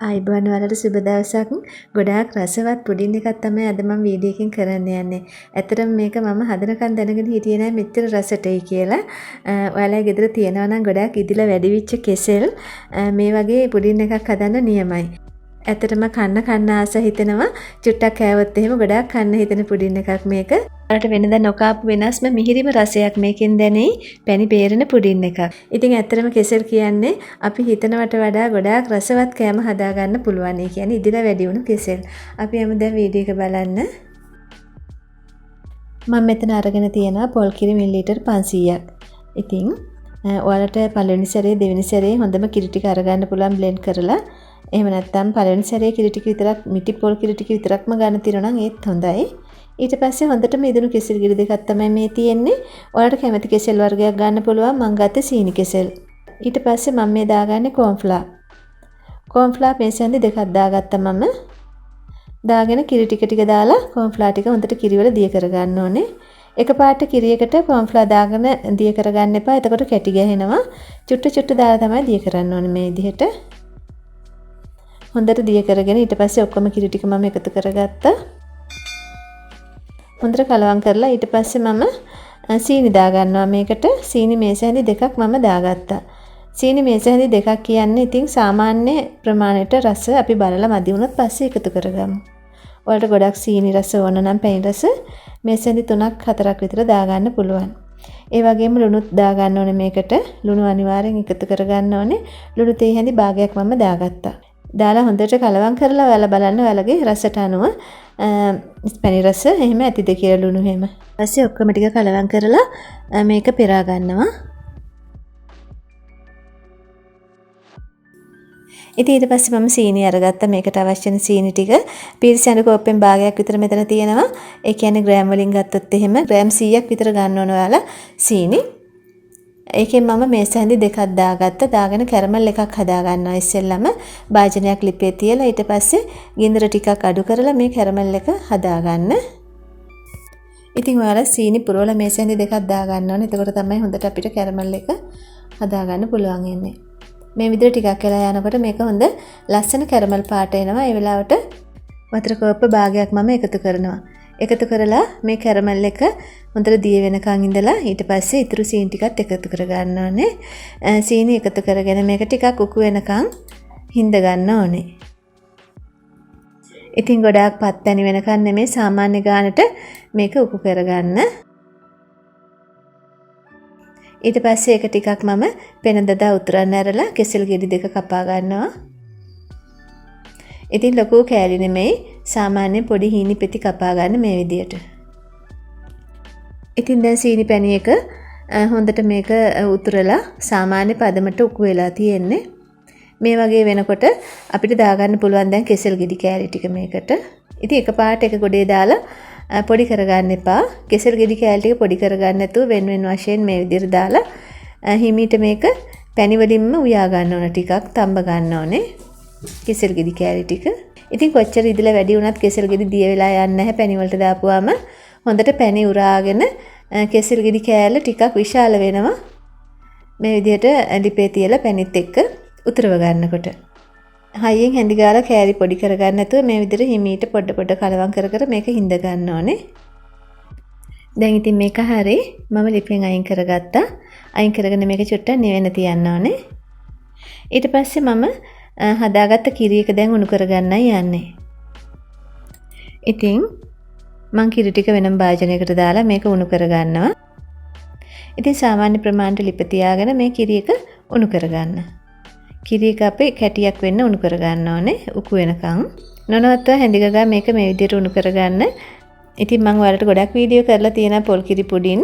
ආයිබෝන් වලට සුබ දවසක්. ගොඩාක් රසවත් පුඩින් එකක් තමයි අද මම වීඩියෝ එකකින් කරන්න යන්නේ. ඇත්තටම මේක මම හදනකන් දැනගෙන හිටියේ නෑ මෙච්චර රසටයි කියලා. ඔයාලා ගෙදර තියනවා නම් ගොඩාක් ඉදිලා වැඩිවිච්ච කෙසෙල් මේ වගේ පුඩින් එකක් හදන්න නියමයි. ඇත්තටම කන්න ආස හිතෙනවා. චුට්ටක් කෑවොත් එහෙම ගොඩාක් කන්න හිතෙන පුඩින් එකක් මේක. ඔයාලට වෙනදා නොකාපු වෙනස්ම මිහිරිම රසයක් මේකෙන් දැනෙයි. පැණි බේරෙන පුඩින් එකක්. ඉතින් ඇත්තටම කෙසෙල් කියන්නේ අපි හිතනවට වඩා ගොඩාක් රසවත් කෑම හදාගන්න පුළුවන්. ඒ කියන්නේ ඉදිරිය වැඩි වුණු කෙසෙල්. අපි හැම දැන් වීඩියෝ එක බලන්න. මම මෙතන අරගෙන තියෙනවා පොල් කිරි මිලිලීටර් 500ක්. ඉතින් ඔයාලට පළවෙනි සැරේ දෙවෙනි සැරේ හොඳම කිරි ටික අරගන්න පුළුවන් බ්ලෙන්ඩ් කරලා. එහෙම නැත්නම් පළවෙනි සැරේ කිරි ටික විතරක් මිටි පොල් කිරි ටික විතරක්ම ගන්න තියෙනවා නම් ඒත් හොඳයි. ඊට පස්සේ හොඳටම ඉදුණු කෙසෙල් කිරි දෙකක් තමයි මේ තියෙන්නේ. ඔයාලට කැමති කෙසෙල් වර්ගයක් ගන්න පුළුවන්. මම ගත්තේ සීනි කෙසෙල්. ඊට පස්සේ මම මේ දාගන්නේ කෝන්ෆ්ලා. කෝන්ෆ්ලා පේසෙන්දි දෙකක් දාගත්තා මම. දාගෙන කිරි ටික දාලා කෝන්ෆ්ලා ටික හොඳට කිරි වල දිය කරගන්න ඕනේ. එකපාරට කිරියකට කෝන්ෆ්ලා දාගෙන දිය කරගන්න එපා. එතකොට කැටි ගැහෙනවා. චුට්ට දාලා තමයි දිය කරන්න ඕනේ මේ විදිහට. හොඳට දිය කරගෙන ඊට පස්සේ ඔක්කොම කිරි ටික මම එකතු කරගත්තා. හොඳට කලවම් කරලා ඊට පස්සේ මම සීනි දාගන්නවා මේකට. සීනි මේසැඳි දෙකක් මම දාගත්තා. සීනි මේසැඳි දෙකක් කියන්නේ ඉතින් සාමාන්‍ය ප්‍රමාණයට රස අපි බලලා මදි වුණොත් පස්සේ එකතු කරගමු. ඔයාලට ගොඩක් සීනි රස ඕන නම් පැණි රස මේසැඳි 3ක් 4ක් විතර දාගන්න පුළුවන්. ඒ වගේම ලුණුත් දාගන්න ඕනේ මේකට. ලුණු අනිවාර්යෙන් එකතු කරගන්න ඕනේ. ලුණු තේ හැඳි භාගයක් මම දාගත්තා. දාලා හොඳට කලවම් කරලා ඔයාලා බලන්න ඔයාලගේ රසට අනුව පැණි රස එහෙම ඇතිද කියලා ලුණු එහෙම. ඊපස්සේ ඔක්කොම ටික කලවම් කරලා මේක පෙරා ගන්නවා. ඉතින් ඊට පස්සේ මම සීනි අරගත්තා. මේකට අවශ්‍ය වෙන සීනි ටික පිරිසිදු කෝප්පෙන් භාගයක් විතර මෙතන තියෙනවා. ඒ කියන්නේ ග්‍රෑම් වලින් ගත්තොත් එහෙම ග්‍රෑම් 100ක් විතර ගන්න ඕන ඔයාලා සීනි. ඒකෙන් මම මේසැඳි දෙකක් දාගත්තා. දාගෙන කැරමල් එකක් හදා ගන්නවා. ඉස්සෙල්ලම භාජනයක් ලිපේ තියලා ඊට පස්සේ ගින්දර ටිකක් අඩු කරලා මේ කැරමල් එක හදා ගන්න. ඉතින් ඔයාලා සීනි පුරවලා මේසැඳි දෙකක් දා ගන්න ඕනේ. එතකොට තමයි හොඳට අපිට කැරමල් එක හදා ගන්න පුළුවන් වෙන්නේ. මේ විදිහට ටිකක් වෙලා යනකොට මේක හොඳ ලස්සන කැරමල් පාට එනවා. ඒ වෙලාවට වතුර කෝප්ප භාගයක් මම එකතු කරනවා. එකතු කරලා මේ කැරමල් එක හොඳට දිය වෙනකන් ඉඳලා ඊට පස්සේ ඉතුරු සීනි ටිකත් එකතු කර ගන්න ඕනේ. සීනි එකතු කරගෙන මේක ටිකක් උකු වෙනකන් හිඳ ගන්න ඕනේ. ඉතින් ගොඩාක් පත්පැණි වෙනකන් නෙමෙයි සාමාන්‍ය ගානට මේක උකු කරගන්න. ඊට පස්සේ ඒක ටිකක් මම පෙන දදා උතුරන්න ඇරලා කෙසෙල් ගෙඩි දෙක කපා ගන්නවා. ඉතින් ලොකු කෑලි නෙමෙයි සාමාන්‍ය පොඩි හීනි පෙති කපා ගන්න මේ විදියට. ඉතින් දැන් සීනි පැණි එක හොඳට මේක උතුරලා සාමාන්‍ය පදමට උකු වෙලා තියෙන්නේ. මේ වගේ වෙනකොට අපිට දාගන්න පුළුවන් දැන් කෙසෙල් ගෙඩි කෑලි ටික මේකට. ඉතින් එකපාරට එක ගොඩේ දාලා පොඩි කරගන්න එපා. කෙසෙල් ගෙඩි කෑලි ටික පොඩි කරගන්න නැතුව වෙන වෙන වශයෙන් මේ විදියට දාලා හිමීට මේක පැණි වලින්ම උයා ගන්න ඕන ටිකක් තඹ ගන්න ඕනේ. කෙසෙල් ගෙඩි කෑලි ටික. ඉතින් කොච්චර ඉදලා වැඩි වුණත් කෙසෙල් ගෙඩි දිය වෙලා යන්නේ නැහැ පැණි වලට දාපුවාම. හොඳට පැණි උරාගෙන කෙසෙල් ගෙඩි කෑල්ල ටිකක් විශාල වෙනවා. මේ විදිහට ලිපේ තියලා පැණිත් එක්ක උතුරව ගන්නකොට. හයියෙන් හැඳි ගාලා කෑලි පොඩි කරගන්න නැතුව මේ විදිහට හිමීට පොඩ කලවම් කර මේක හිඳ ගන්න ඕනේ. දැන් ඉතින් මේක හරි මම ලිපෙන් අයින් කරගත්තා. අයින් කරගෙන මේක චුට්ටක් නිවෙන්න තියන්න ඕනේ. ඊට පස්සේ මම හදාගත්ත කිරි එක දැන් උණු කරගන්නයි යන්නේ. ඉතින් මං කිරි ටික වෙනම භාජනයකට දාලා මේක උණු කරගන්නවා. ඉතින් සාමාන්‍ය ප්‍රමාණයට ලිප තියාගෙන මේ කිරි එක උණු කරගන්න. කිරි එක අපේ කැටියක් වෙන්න උණු කරගන්න ඕනේ උකු වෙනකන්. නොනවත්වා හැඳි ගගා මේක මේ විදිහට උණු කරගන්න. ඉතින් මම ඔයාලට ගොඩක් වීඩියෝ කරලා තියෙනවා පොල් කිරි පුඩින්.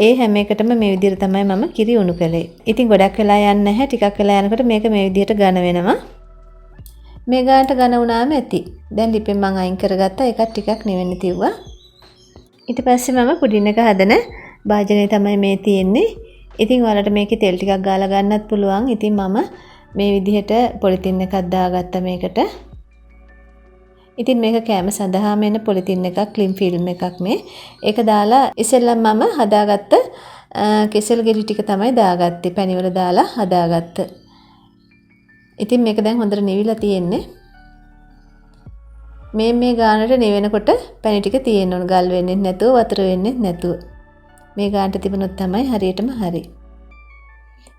ඒ හැම එකටම මේ විදිහට තමයි මම කිරි උණු කළේ. ඉතින් ගොඩක් වෙලා යන්නේ නැහැ. ටිකක් වෙලා යනකොට මේක මේ විදිහට ඝන වෙනවා. මේ ගානට ඝන වුණාම ඇති. දැන් ලිපෙන් මම අයින් කරගත්තා. ඒකත් ටිකක් නිවෙන්න තියුවා. ඊට පස්සේ මම පුඩින් එක හදන භාජනය තමයි මේ තියෙන්නේ. ඉතින් ඔයාලට මේකේ තෙල් ටිකක් ගාලා ගන්නත් පුළුවන්. ඉතින් මම මේ විදිහට පොලිතින් එකක් දාගත්තා මේකට. ඉතින් මේක කෑම සඳහාම එන පොලිතින් එකක් ක්ලින් ෆිල්ම් එකක් මේ. ඒක දාලා ඉස්සෙල්ලම මම හදාගත්ත කෙසෙල් ගෙඩි ටික තමයි දාගත්තේ. පැණි වල දාලා හදාගත්ත. ඉතින් මේක දැන් හොඳට නිවිලා තියෙන්නේ. මේ ගානට නිවෙනකොට පැණි ටික තියෙන්න ඕන. ගල් වෙන්නේ නැතුව වතුර වෙන්නේ නැතුව. මේ ගානට තිබුණොත් තමයි හරියටම හරි.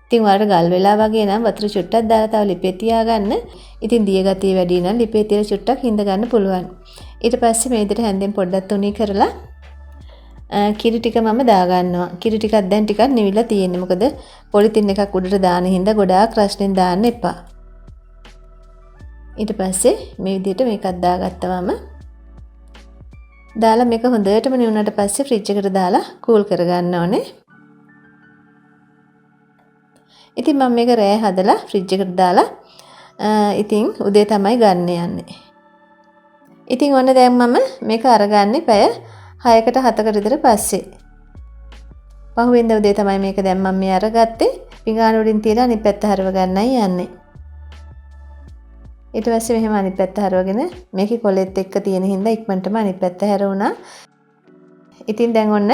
ඉතින් ඔයාලට ගල් වෙලා වගේ නම් වතුර චුට්ටක් දාලා තව ලිපේ තියාගන්න. ඉතින් දිය ගතිය වැඩි නම් ලිපේ තියලා චුට්ටක් හිඳ ගන්න පුළුවන්. ඊට පස්සේ මේ විදිහට හැන්දෙන් පොඩ්ඩක් තුනී කරලා කිරි ටික මම දාගන්නවා. කිරි ටිකක් දැන් ටිකක් නිවිලා තියෙන්නේ. මොකද පොලිතින් එකක් උඩට දාන හින්දා ගොඩාක් රස්නෙන් දාන්න එපා. ඊට පස්සේ මේ විදිහට මේකත් දාගත්තවම දාලා මේක හොඳටම නිවුනට පස්සේ ෆ්‍රිජ් එකට දාලා කූල් කරගන්න ඕනේ. ඉතින් මම මේක රෑ හදලා ෆ්‍රිජ් එකට දාලා ඉතින් උදේ තමයි ගන්න යන්නේ. ඉතින් ඔන්න දැන් මම මේක අරගන්නේ පැය 6කට 7කට විතර පස්සේ. පහුවෙන්ද උදේ තමයි මේක දැන් මම මේ අරගත්තේ. පිඟාන උඩින් තියලා අනිත් පැත්ත හරව ගන්නයි යන්නේ. ඊට පස්සේ මෙහෙම අනිත් පැත්ත හරවගෙන මේකේ කොලෙත් එක්ක තියෙන හින්දා ඉක්මනටම අනිත් පැත්ත හැරුණා. ඉතින් දැන් ඔන්න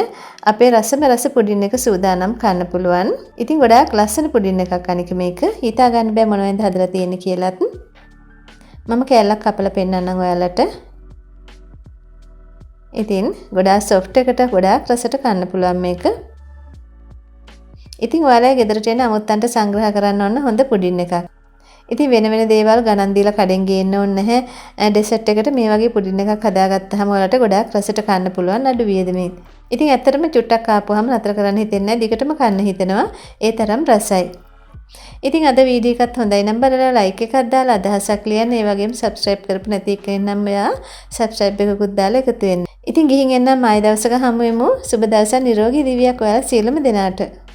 අපේ රස පුඩින් එක සූදානම් කන්න පුළුවන්. ඉතින් ගොඩාක් ලස්සන පුඩින් එකක් අනික මේක. හිතා ගන්න බෑ මොනවෙන්ද හදලා තියෙන්නේ කියලාත්. මම කෑල්ලක් කපලා පෙන්නන්නම් ඔයාලට. ඉතින් ගොඩාක් සොෆ්ට් එකට ගොඩාක් රසට කන්න පුළුවන් මේක. ඉතින් ඔයාලා ගෙදරට එන අමුත්තන්ට සංග්‍රහ කරන්න ඕන හොඳ පුඩින් එකක්. ඉතින් වෙන දේවල් ගණන් දීලා කඩෙන් ගේන්න ඕනේ නැහැ. ඩෙසර්ට් එකට මේ වගේ පුඩින් එකක් හදාගත්තාම ඔයාලට ගොඩාක් රසට කන්න පුළුවන් අඩු වියදමින්. ඉතින් ඇත්තටම චුට්ටක් ආපුවාම නතර කරන්න හිතෙන්නේ නැහැ. දිගටම කන්න හිතෙනවා. ඒ තරම් රසයි. ඉතින් අද වීඩියෝ එකත් හොඳයි නම් බලලා ලයික් එකක් දාලා අදහසක් ලියන්න. ඒ වගේම subscribe කරපු නැති කෙනෙක් නම් ඔයා subscribe එකකුත් දාලා එකතු වෙන්න. ඉතින් ගිහින් එන්නම් ආයෙ දවසක හමු වෙමු. සුබ දවසක් නිරෝගී දිවියක් ඔයාලා සියලුම දෙනාට.